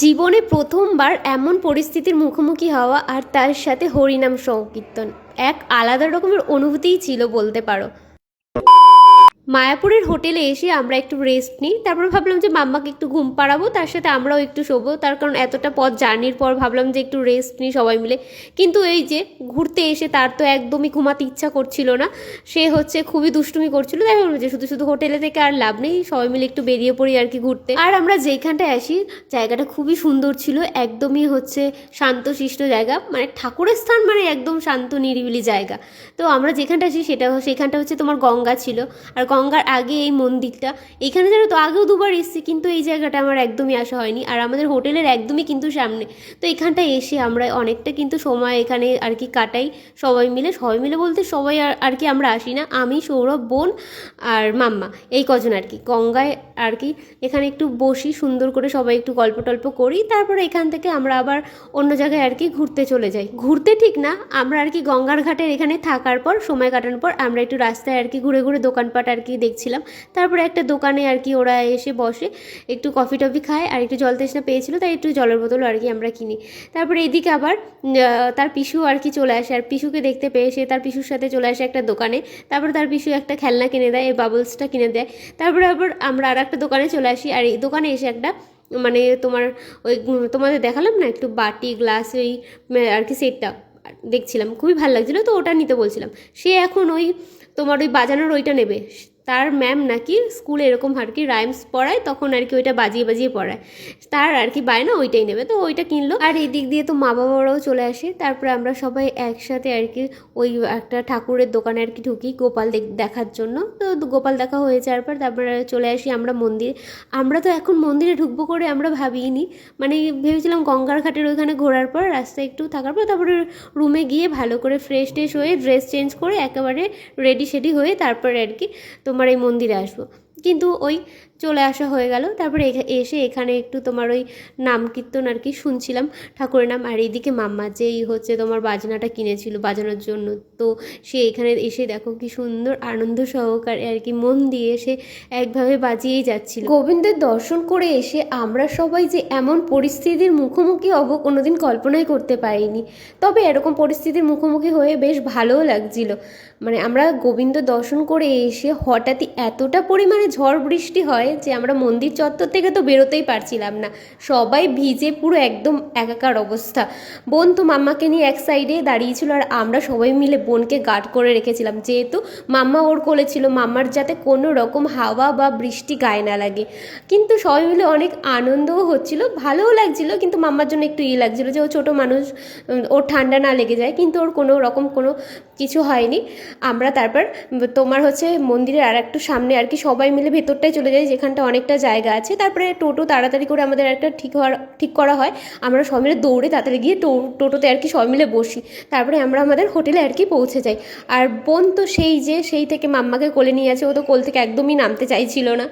জীবনে প্রথমবার এমন পরিস্থিতির মুখোমুখি হওয়া আর তার সাথে হরিনাম সংকীর্তন এক আলাদা রকমের অনুভূতিই ছিল বলতে পারো। মায়াপুরের হোটেলে এসে আমরা একটু রেস্ট নিই, তারপর ভাবলাম যে মাম্মাকে একটু ঘুম পাড়াবো, তার সাথে আমরাও একটু শোবো, তার কারণ এতটা পথ জার্নির পর ভাবলাম যে একটু রেস্ট নিই সবাই মিলে। কিন্তু এই যে ঘুরতে এসে তার তো একদমই ঘুমাতে ইচ্ছা করছিল না, সে হচ্ছে খুবই দুষ্টুমি করছিল। তাই ভাবলাম যে শুধু শুধু হোটেলে থেকে আর লাভ নেই, সবাই মিলে একটু বেরিয়ে পড়ি আর কি ঘুরতে। আর আমরা যেইখানটায় আসি জায়গাটা খুবই সুন্দর ছিল, একদমই হচ্ছে শান্তশিষ্ট জায়গা, মানে ঠাকুরের স্থান, মানে একদম শান্ত নিরিবিলি জায়গা। তো আমরা যেখানটা আসি সেখানটা হচ্ছে তোমার গঙ্গা ছিল, আর গঙ্গার আগে এই মন্দিরটা। এখানে যেন তো আগেও দুবার এসেছি, কিন্তু এই জায়গাটা আমার একদমই আসা হয়নি, আর আমাদের হোটেলের একদমই কিন্তু সামনে। তো এখানটায় এসে আমরা অনেকটা কিন্তু সময় এখানে আর কি কাটাই সবাই মিলে বলতে সবাই আর কি আমরা আসি না, আমি, সৌরভ, বোন আর মাম্মা, এই কজন আর কি গঙ্গায় আর কি এখানে একটু বসি, সুন্দর করে সবাই একটু গল্প টল্প করি। তারপরে এখান থেকে আমরা আবার অন্য জায়গায় আর কি ঘুরতে চলে যাই। ঘুরতে ঠিক না, আমরা আর কি গঙ্গার ঘাটের এখানে থাকার পর, সময় কাটানোর পর আমরা একটু রাস্তায় আর কি ঘুরে ঘুরে দোকানপাট আর কি দেখছিলাম। তারপরে একটা দোকানে আর কি ওরা এসে বসে, একটু কফি টফি খায়, আর একটু জল তেষ্টা পেয়েছিল তাই একটু জলের বোতল আর কি আমরা কিনি। তারপরে এদিকে আবার তার পিসু আর কি চলে আসে, আর পিসুকে দেখতে পেয়ে সে তার পিসুর সাথে চলে আসে একটা দোকানে। তারপরে তার পিসু একটা খেলনা কিনে দেয়, এই বাবলসটা কিনে দেয়। তারপরে আবার আমরা আর একটা দোকানে চলে আসি, আর এই দোকানে এসে একটা মানে তোমার ওই তোমাদের দেখালাম না একটু বাটি গ্লাস ওই আর কি সেটটা দেখছিলাম, খুবই ভালো লাগছিলো, তো ওটা নিতে বলছিলাম। সে এখন ওই তোমার ওই বাজানোর ওইটা নেবে, তার ম্যাম নাকি স্কুলে এরকম আর কি রাইমস পড়ায়, তখন আর কি ওইটা বাজিয়ে বাজিয়ে পড়ায়, তার আর কি বায়না ওইটাই নেবে, তো ওইটা কিনলো। আর এই দিক দিয়ে তো মা বাবারাও চলে আসে। তারপরে আমরা সবাই একসাথে আর কি ওই একটা ঠাকুরের দোকানে আর কি ঢুকি গোপাল দেখার জন্য। তো গোপাল দেখা হয়ে যাওয়ার পর তারপরে চলে আসি আমরা মন্দিরে। আমরা তো এখন মন্দিরে ঢুকবো করে আমরা ভাবিনি, মানে ভেবেছিলাম গঙ্গার ঘাটের ওইখানে ঘোরার পর রাস্তায় একটু থাকার পর তারপরে রুমে গিয়ে ভালো করে ফ্রেশ ট্রেশ হয়ে ড্রেস চেঞ্জ করে একেবারে রেডি সেডি হয়ে তারপরে আর কি তোমার এই মন্দিরে আসবো। কিন্তু ওই চলে আসা হয়ে গেল। তারপরে এসে এখানে একটু তোমার ওই নাম কীর্তন আর কি শুনছিলাম, ঠাকুরের নাম। আর এইদিকে মাম্মা যেই হচ্ছে তোমার বাজনাটা কিনেছিল বাজানোর জন্য, তো সে এখানে এসে দেখো কি সুন্দর আনন্দ সহকারে আর কি মন দিয়ে এসে একভাবে বাজিয়েই যাচ্ছিল। গোবিন্দের দর্শন করে এসে আমরা সবাই যে এমন পরিস্থিতির মুখোমুখি হব কোনোদিন কল্পনাই করতে পারিনি। তবে এরকম পরিস্থিতির মুখোমুখি হয়ে বেশ ভালোও লাগছিল। মানে আমরা গোবিন্দ দর্শন করে এসে হঠাৎই এতটা পরিমাণে ঝড় বৃষ্টি হয় যে আমরা মন্দির চত্বর থেকে তো বেরোতেই পারছিলাম না, সবাই ভিজে পুরো একদম একাকার অবস্থা। বোন তো মাম্মাকে নিয়ে এক সাইডে দাঁড়িয়েছিল, আর আমরা সবাই মিলে বোনকে গার্ড করে রেখেছিলাম, যেহেতু মাম্মা ওর কোলে ছিল, মাম্মার যাতে কোনো রকম হাওয়া বা বৃষ্টি গায়ে না লাগে। কিন্তু সবাই মিলে অনেক আনন্দও হচ্ছিল, ভালোও লাগছিল, কিন্তু মাম্মার জন্য একটু লাগছিল যে ও ছোটো মানুষ, ওর ঠান্ডা না লেগে যায়, কিন্তু ওর কোনো রকম কোনো কিছু হয়নি। আমরা তারপর তোমার হচ্ছে মন্দিরের আর একটু সামনে আর কি সবাই মিলে ভেতরটায় চলে যাই, যেখানটা অনেকটা জায়গা আছে। তারপরে টোটো তাড়াতাড়ি করে আমাদের একটা ঠিক করা হয়, আমরা সবাই মিলে দৌড়ে তাড়াতাড়ি গিয়ে টোটোতে আর কি সবাই মিলে বসি। তারপরে আমরা আমাদের হোটেলে আর কি পৌঁছে যাই। আর বোন তো সেই থেকে মাম্মাকে কোলে নিয়ে আছে, ও তো কোল থেকে একদমই নামতে চাইছিল না।